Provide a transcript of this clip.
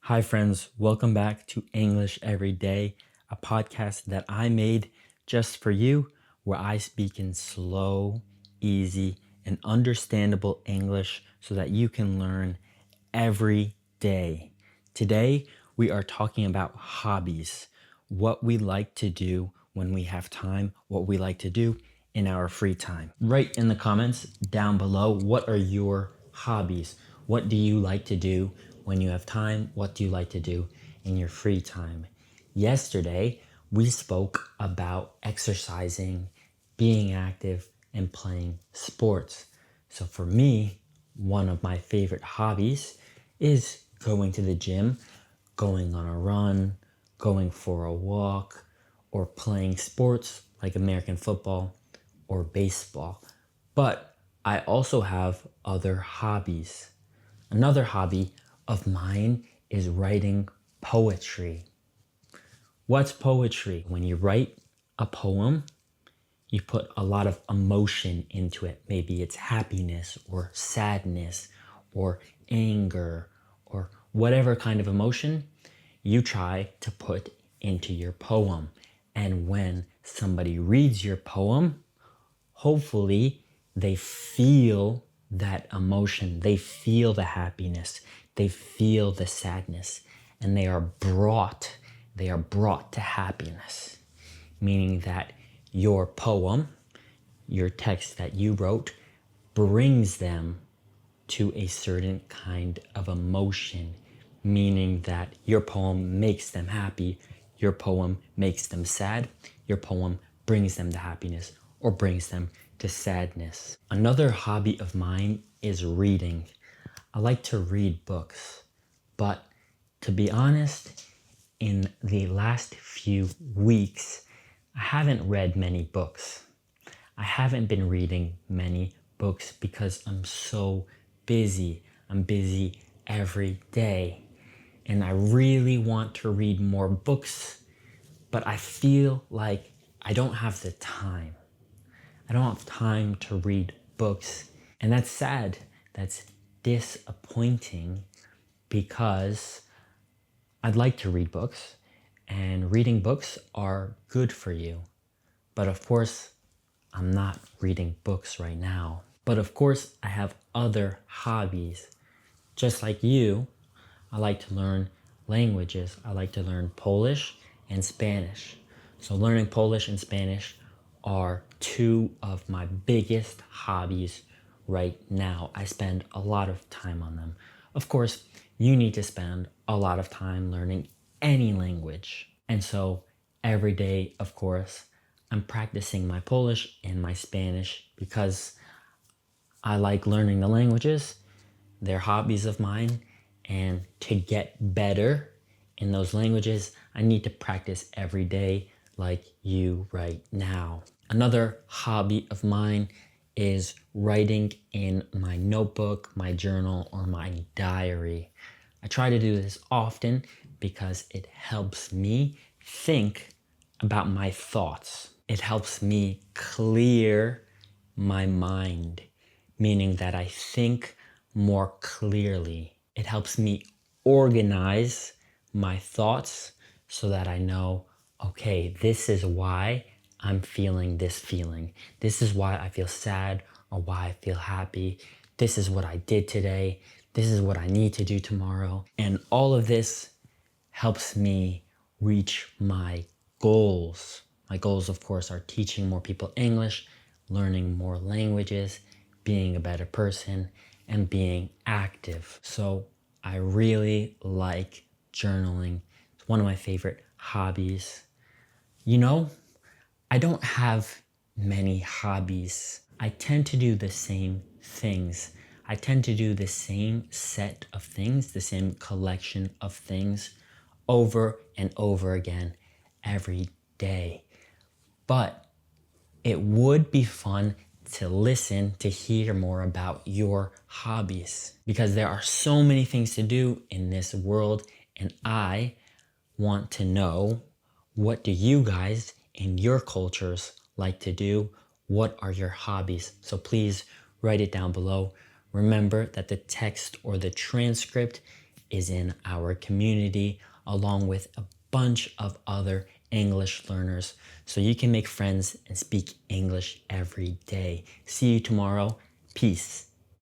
Hi, friends. Welcome back to English Every Day, a podcast that I made just for you, where I speak in slow, easy, and understandable English so that you can learn every day. Today, we are talking about hobbies, what we like to do when we have time, what we like to do in our free time. Write in the comments down below, what are your hobbies? What do you like to do when you have time? What do you like to do in your free time? Yesterday, we spoke about exercising, being active, and playing sports. So for me, one of my favorite hobbies is going to the gym, going on a run, going for a walk, or playing sports like American football or baseball. But I also have other hobbies. Another hobby of mine is writing poetry. What's poetry? When you write a poem, you put a lot of emotion into it. Maybe it's happiness or sadness or anger or whatever kind of emotion you try to put into your poem. And when somebody reads your poem, hopefully they feel that emotion, they feel the happiness, they feel the sadness, and they are brought to happiness, meaning that your poem, your text that you wrote, brings them to a certain kind of emotion, meaning that your poem makes them happy, your poem makes them sad, your poem brings them to happiness or brings them to sadness. Another hobby of mine is reading. I like to read books, but to be honest, in the last few weeks, I haven't read many books. I haven't been reading many books because I'm so busy. I'm busy every day. And I really want to read more books, but I feel like I don't have the time. I don't have time to read books. And that's sad. That's disappointing because I'd like to read books, and reading books are good for you. But of course, I'm not reading books right now. But of course, I have other hobbies. Just like you, I like to learn languages. I like to learn Polish and Spanish. So learning Polish and Spanish are two of my biggest hobbies right now. I spend a lot of time on them. Of course, you need to spend a lot of time learning any language. And so every day, of course, I'm practicing my Polish and my Spanish because I like learning the languages. They're hobbies of mine. And to get better in those languages, I need to practice every day like you right now. Another hobby of mine is writing in my notebook, my journal, or my diary. I try to do this often because it helps me think about my thoughts. It helps me clear my mind, meaning that I think more clearly. It helps me organize my thoughts so that I know, okay, this is why I'm feeling this feeling. This is why I feel sad or why I feel happy. This is what I did today. This is what I need to do tomorrow. And all of this helps me reach my goals. My goals, of course, are teaching more people English, learning more languages, being a better person, and being active. So I really like journaling. It's one of my favorite hobbies. You know, I don't have many hobbies. I tend to do the same things. I tend to do the same set of things, the same collection of things over and over again every day. But it would be fun to listen, to hear more about your hobbies because there are so many things to do in this world, and I want to know, what do you guys in your cultures like to do? What are your hobbies? So please write it down below. Remember that the text or the transcript is in our community, along with a bunch of other English learners, so you can make friends and speak English every day. See you tomorrow. Peace.